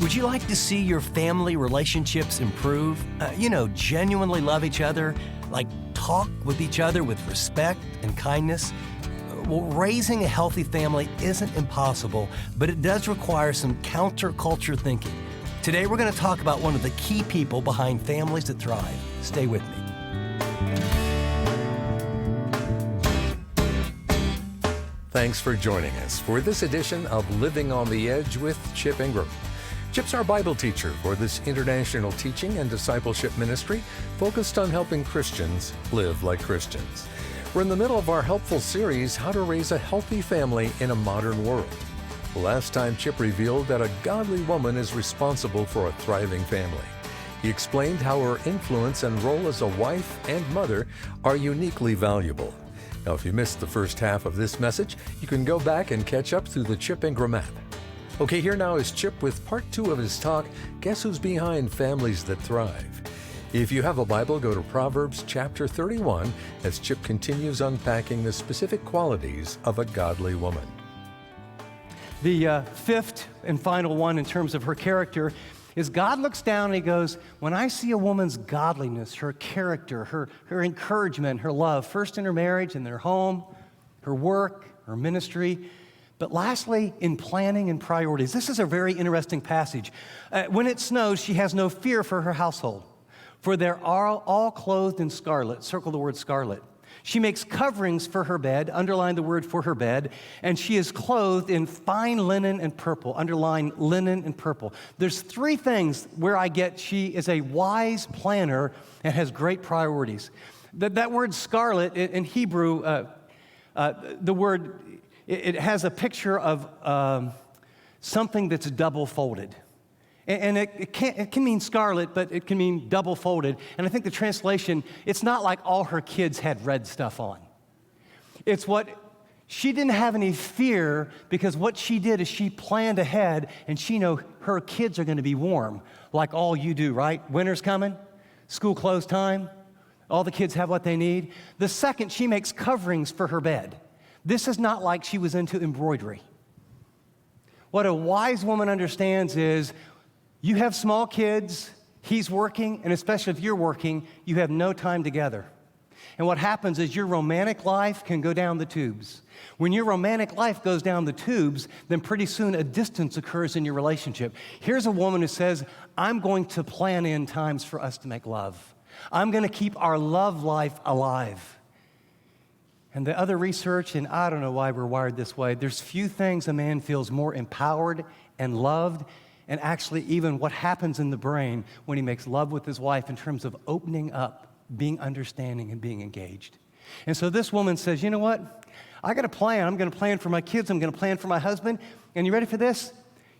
Would you like to see your family relationships improve? Genuinely love each other, like talk with each other with respect and kindness? Well, raising a healthy family isn't impossible, but it does require some counterculture thinking. Today, we're going to talk about one of the key people behind families that thrive. Stay with me. Thanks for joining us for this edition of Living on the Edge with Chip Ingram. Chip's our Bible teacher for this international teaching and discipleship ministry focused on helping Christians live like Christians. We're in the middle of our helpful series, How to Raise a Healthy Family in a Modern World. Last time, Chip revealed that a godly woman is responsible for a thriving family. He explained how her influence and role as a wife and mother are uniquely valuable. Now, if you missed the first half of this message, you can go back and catch up through the Chip Ingram app. Okay, here now is Chip with part 2 of his talk, Guess Who's Behind Families That Thrive? If you have a Bible, go to Proverbs chapter 31 as Chip continues unpacking the specific qualities of a godly woman. The fifth and final one in terms of her character is God looks down and he goes, when I see a woman's godliness, her character, her encouragement, her love, first in her marriage and their home, her work, her ministry, but lastly, in planning and priorities. This is a very interesting passage. When it snows, she has no fear for her household, for they're all clothed in scarlet. Circle the word scarlet. She makes coverings for her bed, underline the word for her bed, and she is clothed in fine linen and purple, underline linen and purple. There's 3 things where I get she is a wise planner and has great priorities. That word scarlet in Hebrew, the word, it has a picture of something that's double-folded. And it can mean scarlet, but it can mean double-folded. And I think the translation, it's not like all her kids had red stuff on. It's what she didn't have any fear, because what she did is she planned ahead, and she knew her kids are going to be warm, like all you do, right? Winter's coming, school close time, all the kids have what they need. The second, she makes coverings for her bed. This is not like she was into embroidery. What a wise woman understands is, you have small kids, he's working, and especially if you're working, you have no time together. And what happens is your romantic life can go down the tubes. When your romantic life goes down the tubes, then pretty soon a distance occurs in your relationship. Here's a woman who says, I'm going to plan in times for us to make love. I'm going to keep our love life alive. And the other research, and I don't know why we're wired this way, there's few things a man feels more empowered and loved, and actually even what happens in the brain when he makes love with his wife in terms of opening up, being understanding, and being engaged. And so this woman says, you know what? I got a plan. I'm going to plan for my kids. I'm going to plan for my husband. And you ready for this?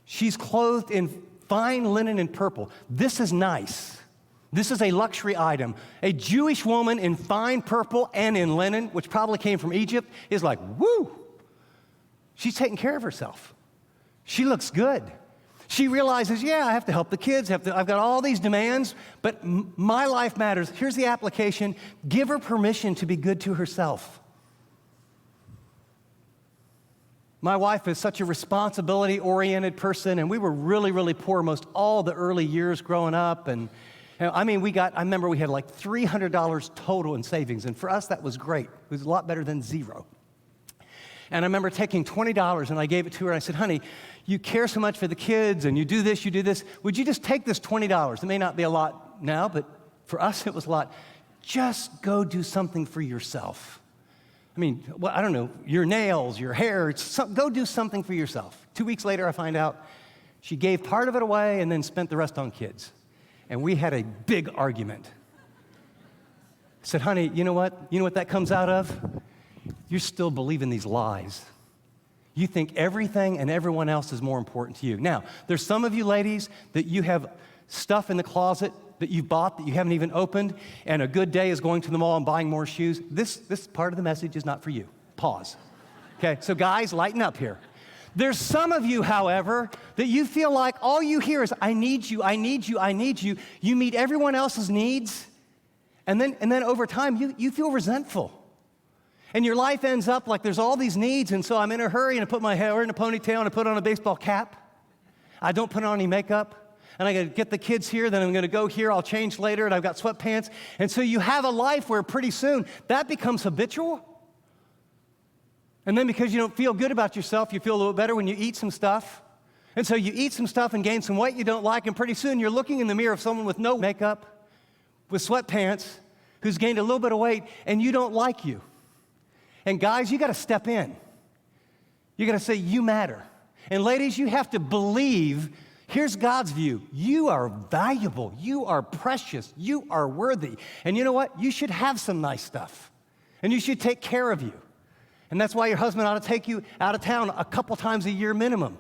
She's clothed in fine linen and purple. This is nice. This is a luxury item. A Jewish woman in fine purple and in linen, which probably came from Egypt, is like, woo! She's taking care of herself. She looks good. She realizes, yeah, I have to help the kids. I've got all these demands, but my life matters. Here's the application. Give her permission to be good to herself. My wife is such a responsibility-oriented person, and we were really, really poor most all the early years growing up. And I remember we had like $300 total in savings, and for us that was great. It was a lot better than zero. And I remember taking $20 and I gave it to her, and I said, honey, you care so much for the kids and you do this. Would you just take this $20? It may not be a lot now, but for us it was a lot. Just go do something for yourself. I don't know, your nails, your hair, go do something for yourself. 2 weeks later I find out she gave part of it away and then spent the rest on kids. And we had a big argument. I said, honey, you know what? You know what that comes out of? You're still believing these lies. You think everything and everyone else is more important to you. Now, there's some of you ladies that you have stuff in the closet that you've bought that you haven't even opened, and a good day is going to the mall and buying more shoes. This part of the message is not for you. Pause. Okay, so guys, lighten up here. There's some of you, however, that you feel like all you hear is, I need you, I need you, I need you. You meet everyone else's needs, and then over time, you feel resentful. And your life ends up like there's all these needs, and so I'm in a hurry, and I put my hair in a ponytail, and I put on a baseball cap. I don't put on any makeup, and I got to get the kids here, then I'm going to go here, I'll change later, and I've got sweatpants. And so you have a life where pretty soon that becomes habitual. And then because you don't feel good about yourself, you feel a little better when you eat some stuff. And so you eat some stuff and gain some weight you don't like, and pretty soon you're looking in the mirror of someone with no makeup, with sweatpants, who's gained a little bit of weight, and you don't like you. And guys, you got to step in. You got to say, you matter. And ladies, you have to believe, here's God's view. You are valuable. You are precious. You are worthy. And you know what? You should have some nice stuff. And you should take care of you. And that's why your husband ought to take you out of town a couple times a year minimum.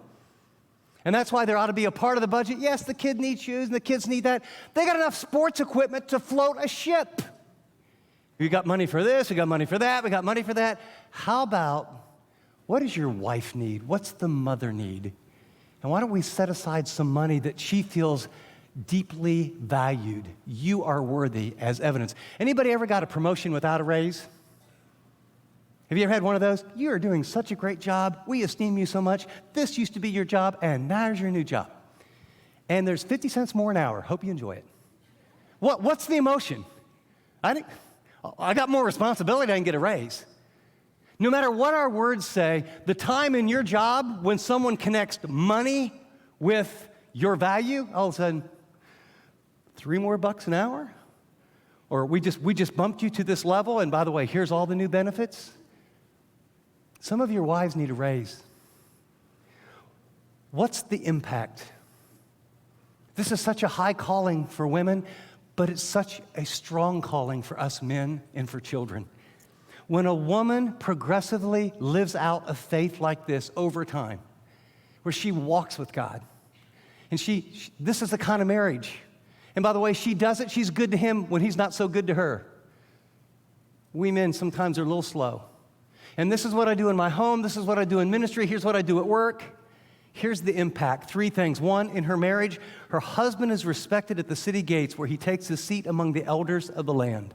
And that's why there ought to be a part of the budget. Yes, the kid needs shoes and the kids need that. They got enough sports equipment to float a ship. We got money for this, we got money for that, we got money for that. How about, what does your wife need? What's the mother need? And why don't we set aside some money that she feels deeply valued? You are worthy as evidence. Anybody ever got a promotion without a raise? Have you ever had one of those? You are doing such a great job. We esteem you so much. This used to be your job, and now's your new job. And there's 50 cents more an hour. Hope you enjoy it. What's the emotion? I got more responsibility. I can get a raise. No matter what our words say, the time in your job when someone connects money with your value, all of a sudden, $3 more an hour? Or we just bumped you to this level, and by the way, here's all the new benefits. Some of your wives need a raise. What's the impact? This is such a high calling for women, but it's such a strong calling for us men and for children. When a woman progressively lives out a faith like this over time, where she walks with God, and this is the kind of marriage. And by the way, she does it, she's good to him when he's not so good to her. We men sometimes are a little slow. And this is what I do in my home, this is what I do in ministry, here's what I do at work. Here's the impact. 3 things. 1, in her marriage, her husband is respected at the city gates where he takes his seat among the elders of the land.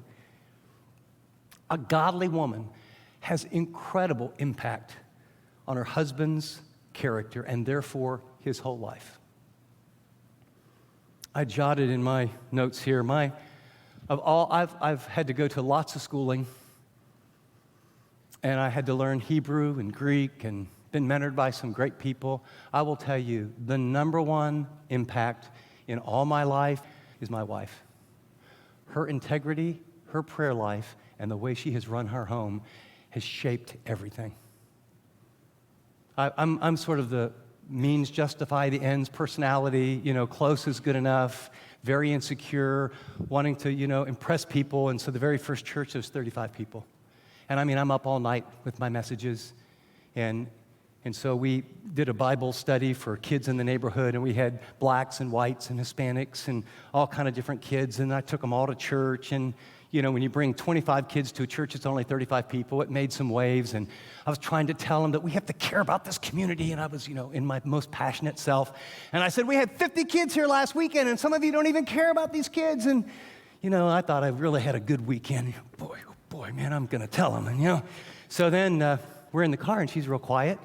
A godly woman has incredible impact on her husband's character and therefore his whole life. I jotted in my notes here, I've had to go to lots of schooling, and I had to learn Hebrew and Greek and been mentored by some great people. I will tell you, the number one impact in all my life is my wife. Her integrity, her prayer life, and the way she has run her home has shaped everything. I'm sort of the means justify the ends personality, close is good enough, very insecure, wanting to, impress people. And so the very first church, there's 35 people. And I'm up all night with my messages. And so we did a Bible study for kids in the neighborhood, and we had blacks and whites and Hispanics and all kind of different kids, and I took them all to church. And when you bring 25 kids to a church, it's only 35 people. It made some waves, and I was trying to tell them that we have to care about this community, and I was, in my most passionate self. And I said, we had 50 kids here last weekend, and some of you don't even care about these kids. And, I thought I really had a good weekend. Boy, man, I'm going to tell them. And, so then we're in the car, and she's real quiet.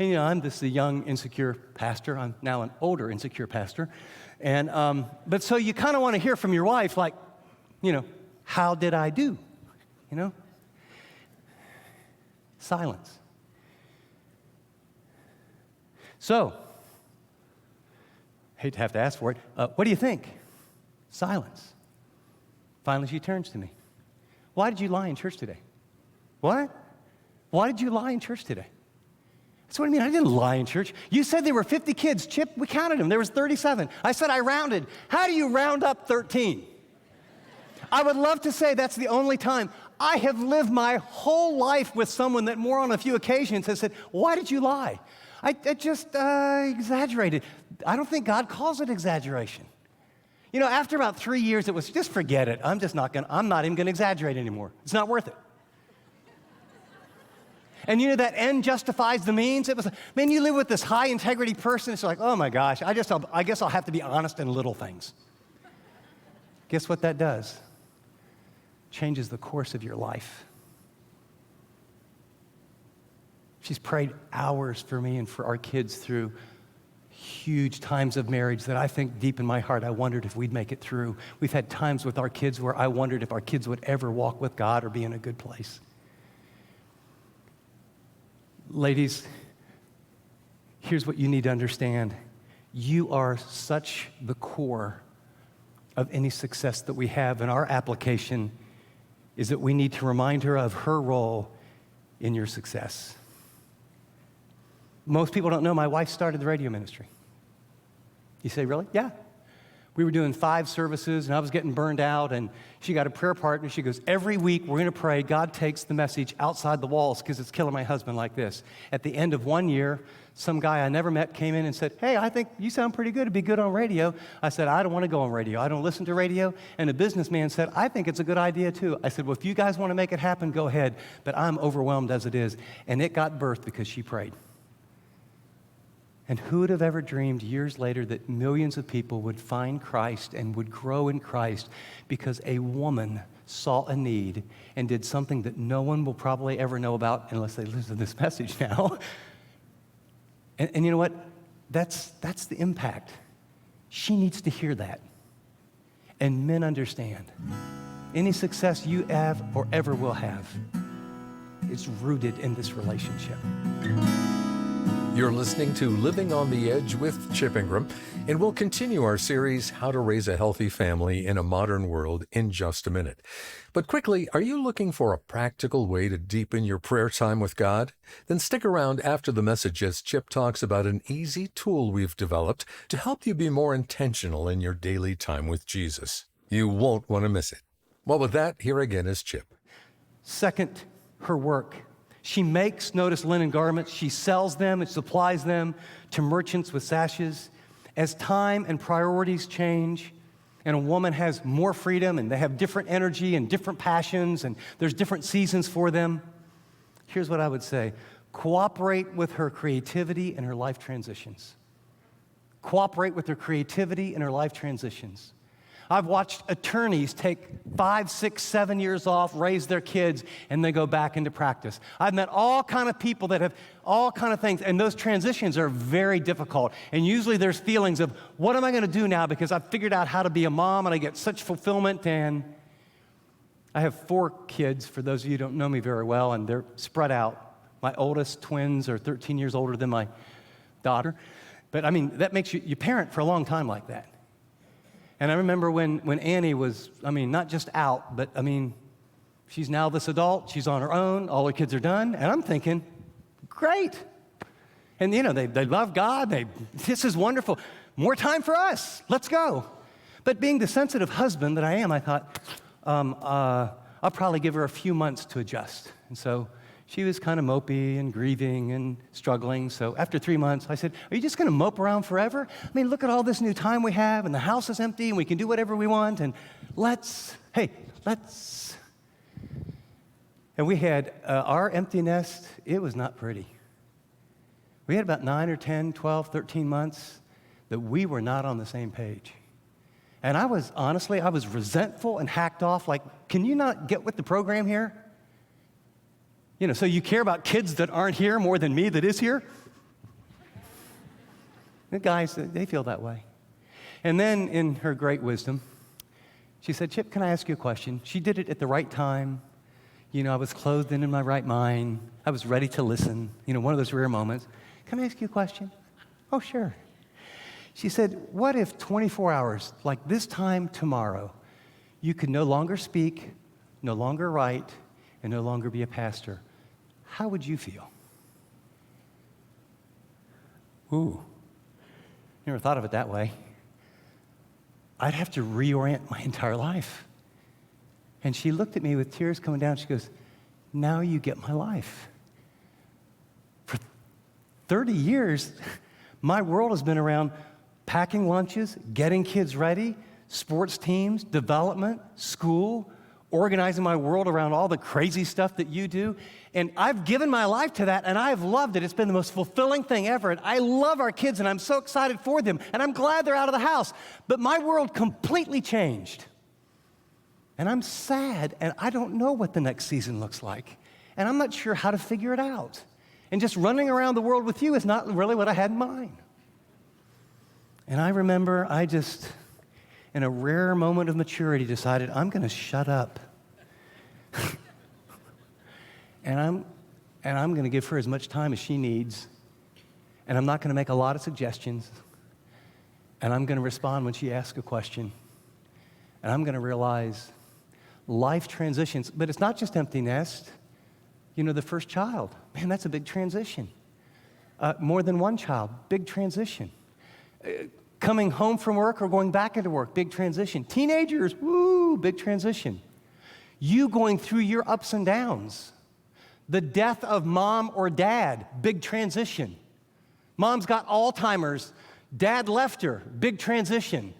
And, I'm just a young, insecure pastor. I'm now an older, insecure pastor. And, but so you kind of want to hear from your wife, like, how did I do? Silence. So, hate to have to ask for it. What do you think? Silence. Finally, she turns to me. Why did you lie in church today? What? Why did you lie in church today? That's what I mean. I didn't lie in church. You said there were 50 kids. Chip, we counted them. There was 37. I said I rounded. How do you round up 13? I would love to say that's the only time. I have lived my whole life with someone that more on a few occasions has said, why did you lie? I just exaggerated. I don't think God calls it exaggeration. After about 3 years, it was, just forget it. I'm not even going to exaggerate anymore. It's not worth it. And that end justifies the means. It was, man, you live with this high integrity person. It's like, oh my gosh, I guess I'll have to be honest in little things. Guess what that does? Changes the course of your life. She's prayed hours for me and for our kids through huge times of marriage that I think deep in my heart, I wondered if we'd make it through. We've had times with our kids where I wondered if our kids would ever walk with God or be in a good place. Ladies, here's what you need to understand. You are such the core of any success that we have, and our application is that we need to remind her of her role in your success. Most people don't know my wife started the radio ministry. You say, really? Yeah. We were doing 5 services, and I was getting burned out, and she got a prayer partner. She goes, every week we're going to pray God takes the message outside the walls because it's killing my husband like this. At the end of 1 year, some guy I never met came in and said, hey, I think you sound pretty good. It'd be good on radio. I said, I don't want to go on radio. I don't listen to radio. And a businessman said, I think it's a good idea too. I said, well, if you guys want to make it happen, go ahead. But I'm overwhelmed as it is. And it got birthed because she prayed. And who would have ever dreamed years later that millions of people would find Christ and would grow in Christ because a woman saw a need and did something that no one will probably ever know about unless they listen to this message now. And you know what? That's the impact. She needs to hear that. And men understand. Any success you have or ever will have, it's rooted in this relationship. You're listening to Living on the Edge with Chip Ingram, and we'll continue our series, How to Raise a Healthy Family in a Modern World, in just a minute. But quickly, are you looking for a practical way to deepen your prayer time with God? Then stick around after the message as Chip talks about an easy tool we've developed to help you be more intentional in your daily time with Jesus. You won't want to miss it. Well, with that, here again is Chip. Second, her work. She makes, notice, linen garments. She sells them and supplies them to merchants with sashes. As time and priorities change, and a woman has more freedom, and they have different energy and different passions, and there's different seasons for them, here's what I would say. Cooperate with her creativity and her life transitions. Cooperate with her creativity and her life transitions. I've watched attorneys take 5, 6, 7 years off, raise their kids, and they go back into practice. I've met all kind of people that have all kind of things, and those transitions are very difficult. And usually there's feelings of, what am I going to do now? Because I've figured out how to be a mom, and I get such fulfillment. And I have 4 kids, for those of you who don't know me very well, and they're spread out. My oldest twins are 13 years older than my daughter. But I mean, that makes you parent for a long time like that. And I remember when Annie was, not just out, but she's now this adult, she's on her own, all her kids are done, and I'm thinking, great. And they love God, this is wonderful. More time for us, let's go. But being the sensitive husband that I am, I thought, I'll probably give her a few months to adjust. And so she was kind of mopey and grieving and struggling. So after 3 months, I said, are you just going to mope around forever? Look at all this new time we have, and the house is empty, and we can do whatever we want, and let's. And we had our empty nest. It was not pretty. We had about 9 or 10, 12, 13 months that we were not on the same page. And I was resentful and hacked off, like, can you not get with the program here? So you care about kids that aren't here more than me that is here? The guys, they feel that way. And then in her great wisdom, she said, Chip, can I ask you a question? She did it at the right time. I was clothed in my right mind. I was ready to listen. One of those rare moments. Can I ask you a question? Oh, sure. She said, what if 24 hours, like this time tomorrow, you could no longer speak, no longer write, and no longer be a pastor? How would you feel? Ooh, never thought of it that way. I'd have to reorient my entire life. And she looked at me with tears coming down. She goes, now you get my life. For 30 years, my world has been around packing lunches, getting kids ready, sports teams, development, school, organizing my world around all the crazy stuff that you do. And I've given my life to that, and I've loved it. It's been the most fulfilling thing ever. And I love our kids, and I'm so excited for them. And I'm glad they're out of the house. But my world completely changed. And I'm sad, and I don't know what the next season looks like. And I'm not sure how to figure it out. And just running around the world with you is not really what I had in mind. And I remember I just, in a rare moment of maturity, decided I'm going to shut up. and I'm going to give her as much time as she needs. And I'm not going to make a lot of suggestions. And I'm going to respond when she asks a question. And I'm going to realize life transitions. But it's not just empty nest. You know, the first child, man, that's a big transition. More than one child, big transition. Coming home from work or going back into work, big transition. Teenagers, woo, big transition. You going through your ups and downs. The death of mom or dad, big transition. Mom's got Alzheimer's, dad left her, big transition.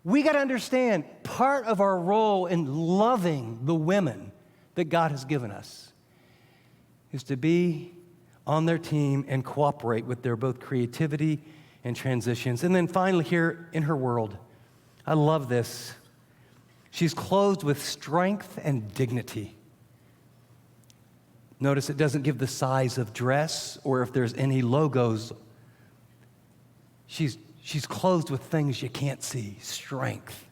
We got to understand part of our role in loving the women that God has given us is to be on their team and cooperate with their both creativity and transitions. And then finally here in her world, I love this. She's clothed with strength and dignity. Notice it doesn't give the size of dress or if there's any logos. She's clothed with things you can't see. Strength,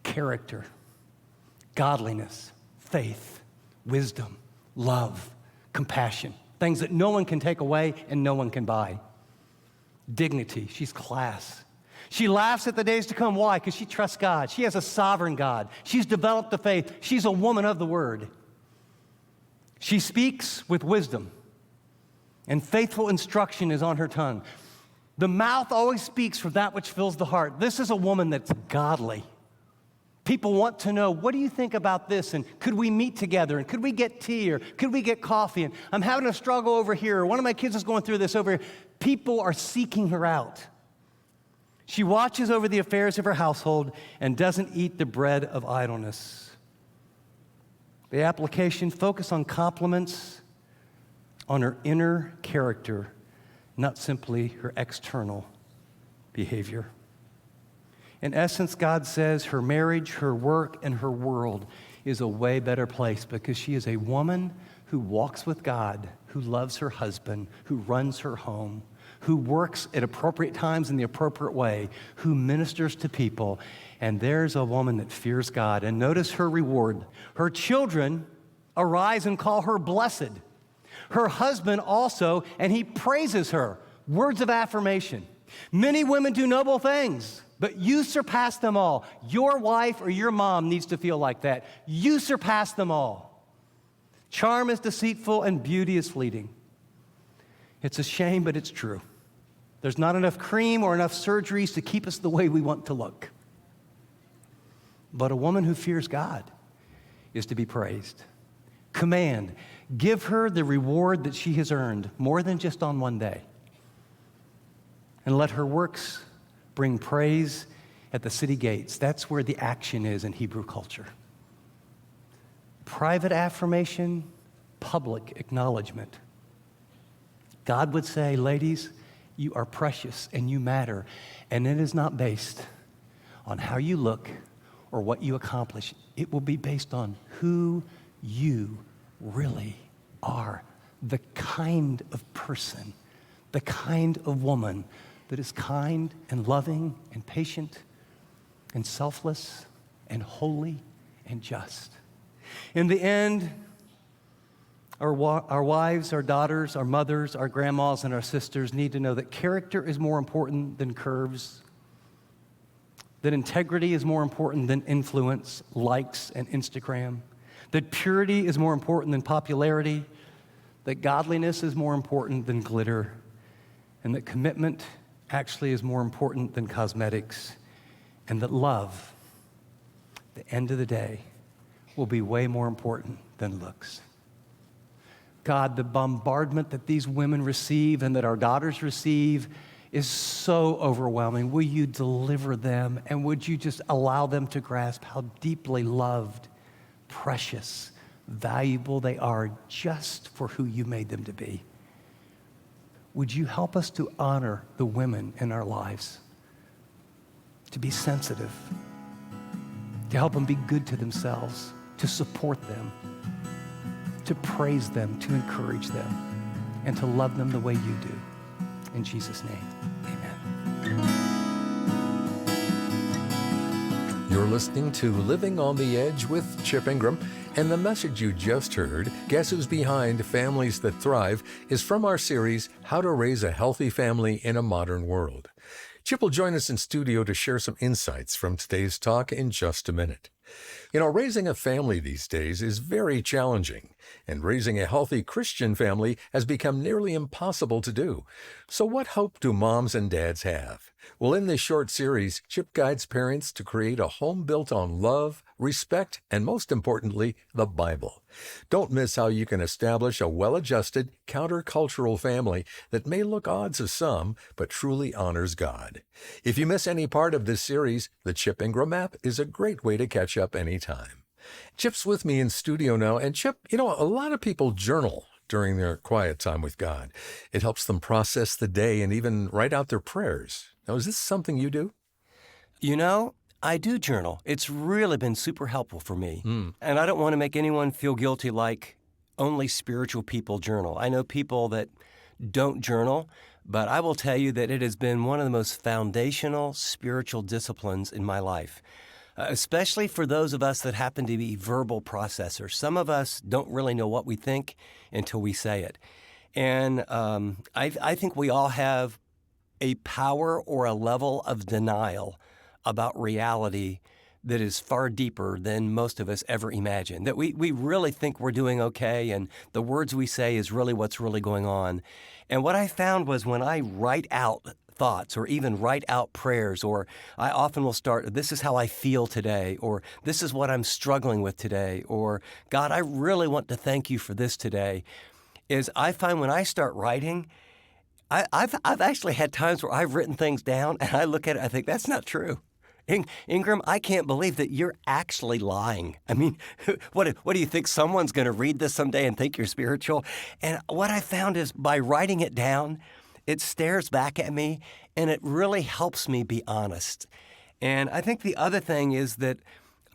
character, godliness, faith, wisdom, love, compassion. Things that no one can take away and no one can buy. Dignity, she's class. She laughs at the days to come. Why? Because she trusts God. She has a sovereign God. She's developed the faith. She's a woman of the word. She speaks with wisdom, and faithful instruction is on her tongue. The mouth always speaks from that which fills the heart. This is a woman that's godly. People want to know, what do you think about this? And could we meet together? And could we get tea? Or could we get coffee? And I'm having a struggle over here. Or one of my kids is going through this over here. People are seeking her out. She watches over the affairs of her household and doesn't eat the bread of idleness. The application, focus on compliments, on her inner character, not simply her external behavior. In essence, God says her marriage, her work, and her world is a way better place because she is a woman who walks with God, who loves her husband, who runs her home, who works at appropriate times in the appropriate way, who ministers to people. And there's a woman that fears God. And notice her reward. Her children arise and call her blessed. Her husband also, and he praises her. Words of affirmation. Many women do noble things, but you surpass them all. Your wife or your mom needs to feel like that. You surpass them all. Charm is deceitful and beauty is fleeting. It's a shame, but it's true. There's not enough cream or enough surgeries to keep us the way we want to look. But a woman who fears God is to be praised. Command, give her the reward that she has earned, more than just on one day. And let her works bring praise at the city gates. That's where the action is in Hebrew culture. Private affirmation, public acknowledgement. God would say, ladies, you are precious and you matter. And it is not based on how you look or what you accomplish. It will be based on who you really are. The kind of person, the kind of woman that is kind and loving and patient and selfless and holy and just. In the end, our wives, our daughters, our mothers, our grandmas, and our sisters need to know that character is more important than curves, that integrity is more important than influence, likes, and Instagram, that purity is more important than popularity, that godliness is more important than glitter, and that commitment actually is more important than cosmetics, and that love, at the end of the day, will be way more important than looks. God, the bombardment that these women receive and that our daughters receive is so overwhelming. Will you deliver them, and would you just allow them to grasp how deeply loved, precious, valuable they are just for who you made them to be? Would you help us to honor the women in our lives, to be sensitive, to help them be good to themselves, to support them, to praise them, to encourage them, and to love them the way you do. In Jesus' name, amen. You're listening to Living on the Edge with Chip Ingram, and the message you just heard, Guess Who's Behind Families That Thrive, is from our series, How to Raise a Healthy Family in a Modern World. Chip will join us in studio to share some insights from today's talk in just a minute. You know, raising a family these days is very challenging, and raising a healthy Christian family has become nearly impossible to do. So what hope do moms and dads have? Well, in this short series, Chip guides parents to create a home built on love, respect, and most importantly, the Bible. Don't miss how you can establish a well-adjusted, countercultural family that may look odd to some, but truly honors God. If you miss any part of this series, the Chip Ingram app is a great way to catch up anytime. Chip's with me in studio now, and Chip, you know, a lot of people journal during their quiet time with God. It helps them process the day and even write out their prayers. Now, is this something you do? You know, I do journal. It's really been super helpful for me. And I don't want to make anyone feel guilty like only spiritual people journal. I know people that don't journal, but I will tell you that it has been one of the most foundational spiritual disciplines in my life, especially for those of us that happen to be verbal processors. Some of us don't really know what we think until we say it. And I think we all have a power or a level of denial about reality that is far deeper than most of us ever imagined. That we really think we're doing okay, and the words we say is really what's really going on. And what I found was when I write out thoughts or even write out prayers, or I often will start, this is how I feel today, or this is what I'm struggling with today, or God, I really want to thank you for this today, is I find when I start writing, I've actually had times where I've written things down and I look at it, I think, that's not true. Ingram, I can't believe that you're actually lying. I mean, what do you think? Someone's going to read this someday and think you're spiritual? And what I found is by writing it down, it stares back at me and it really helps me be honest. And I think the other thing is that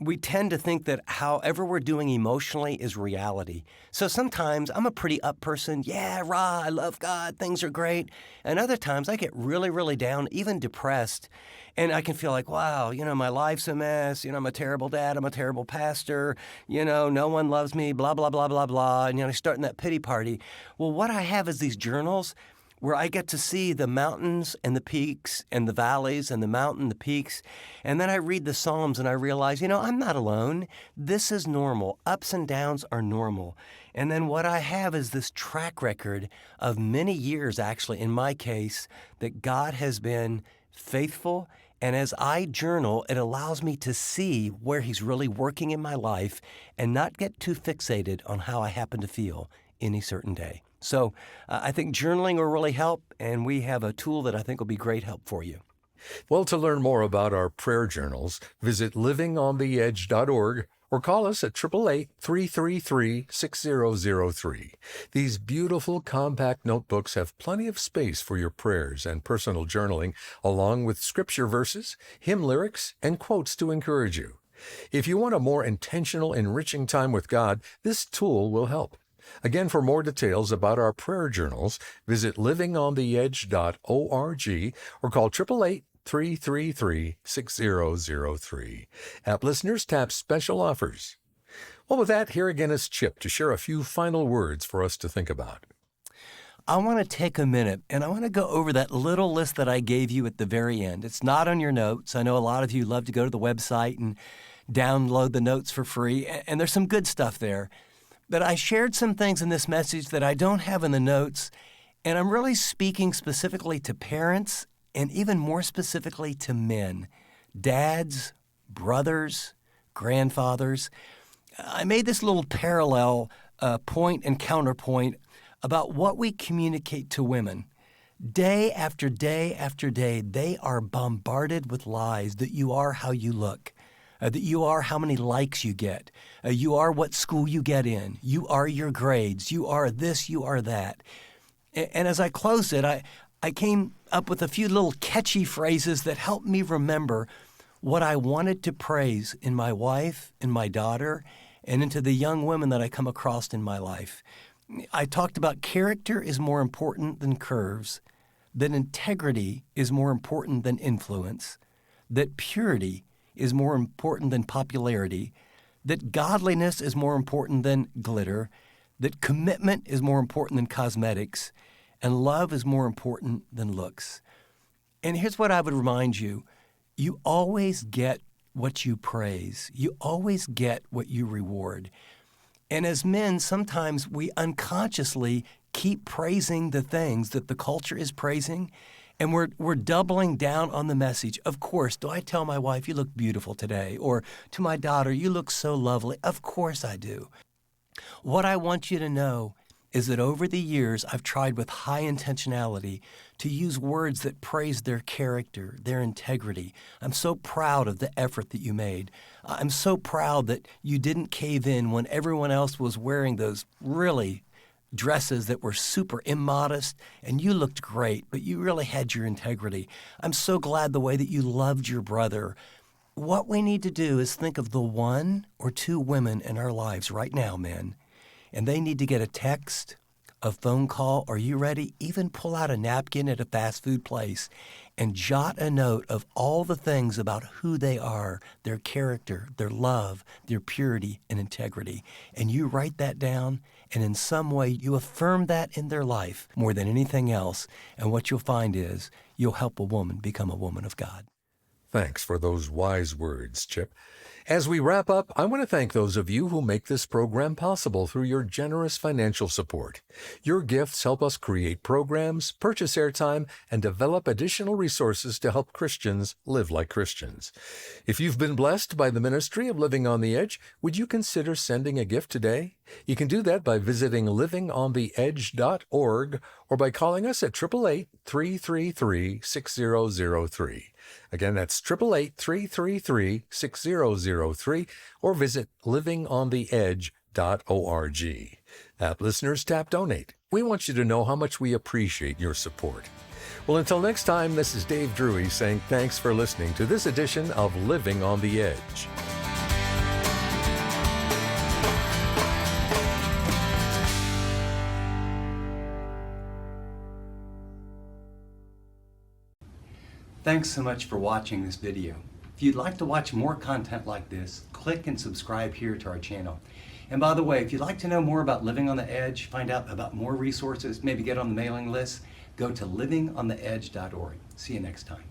we tend to think that however we're doing emotionally is reality. So sometimes I'm a pretty up person. Yeah, rah, I love God. Things are great. And other times I get really, really down, even depressed. And I can feel like, wow, you know, my life's a mess. You know, I'm a terrible dad. I'm a terrible pastor. You know, no one loves me, blah, blah, blah, blah, blah. And, you know, I start in that pity party. Well, what I have is these journals where I get to see the mountains and the peaks and the valleys and the mountain, the peaks. And then I read the Psalms and I realize, you know, I'm not alone. This is normal. Ups and downs are normal. And then what I have is this track record of many years, actually, in my case, that God has been faithful. And as I journal, it allows me to see where He's really working in my life and not get too fixated on how I happen to feel any certain day. So I think journaling will really help, and we have a tool that I think will be great help for you. Well, to learn more about our prayer journals, visit livingontheedge.org or call us at 888-333-6003. These beautiful compact notebooks have plenty of space for your prayers and personal journaling, along with scripture verses, hymn lyrics, and quotes to encourage you. If you want a more intentional, enriching time with God, this tool will help. Again, for more details about our prayer journals, visit livingontheedge.org or call 888-333-6003. App listeners tap special offers. Well, with that, here again is Chip to share a few final words for us to think about. I want to take a minute and I want to go over that little list that I gave you at the very end. It's not on your notes. I know a lot of you love to go to the website and download the notes for free, and there's some good stuff there. But I shared some things in this message that I don't have in the notes, and I'm really speaking specifically to parents and even more specifically to men, dads, brothers, grandfathers. I made this little parallel point and counterpoint about what we communicate to women. Day after day after day, they are bombarded with lies that you are how you look. That you are how many likes you get. You are what school you get in. You are your grades. You are this, you are that. And as I closed it, I came up with a few little catchy phrases that helped me remember what I wanted to praise in my wife, in my daughter, and into the young women that I come across in my life. I talked about character is more important than curves, that integrity is more important than influence, that purity is more important than popularity, that godliness is more important than glitter, that commitment is more important than cosmetics, and love is more important than looks. And here's what I would remind you. You always get what you praise. You always get what you reward. And as men, sometimes we unconsciously keep praising the things that the culture is praising, and we're doubling down on the message. Of course, do I tell my wife, you look beautiful today? Or to my daughter, you look so lovely? Of course I do. What I want you to know is that over the years, I've tried with high intentionality to use words that praise their character, their integrity. I'm so proud of the effort that you made. I'm so proud that you didn't cave in when everyone else was wearing those really dresses that were super immodest, and you looked great, but you really had your integrity. I'm so glad the way that you loved your brother. What we need to do is think of the one or two women in our lives right now, men, and they need to get a text, a phone call, are you ready? Even pull out a napkin at a fast food place and jot a note of all the things about who they are, their character, their love, their purity and integrity. And you write that down, and in some way you affirm that in their life more than anything else. And what you'll find is you'll help a woman become a woman of God. Thanks for those wise words, Chip. As we wrap up, I want to thank those of you who make this program possible through your generous financial support. Your gifts help us create programs, purchase airtime, and develop additional resources to help Christians live like Christians. If you've been blessed by the ministry of Living on the Edge, would you consider sending a gift today? You can do that by visiting livingontheedge.org or by calling us at 888-333-6003. Again, that's 888-333-6003, or visit livingontheedge.org. App listeners, tap donate. We want you to know how much we appreciate your support. Well, until next time, this is Dave Drury saying thanks for listening to this edition of Living on the Edge. Thanks so much for watching this video. If you'd like to watch more content like this, click and subscribe here to our channel. And by the way, if you'd like to know more about Living on the Edge, find out about more resources, maybe get on the mailing list, go to livingontheedge.org. See you next time.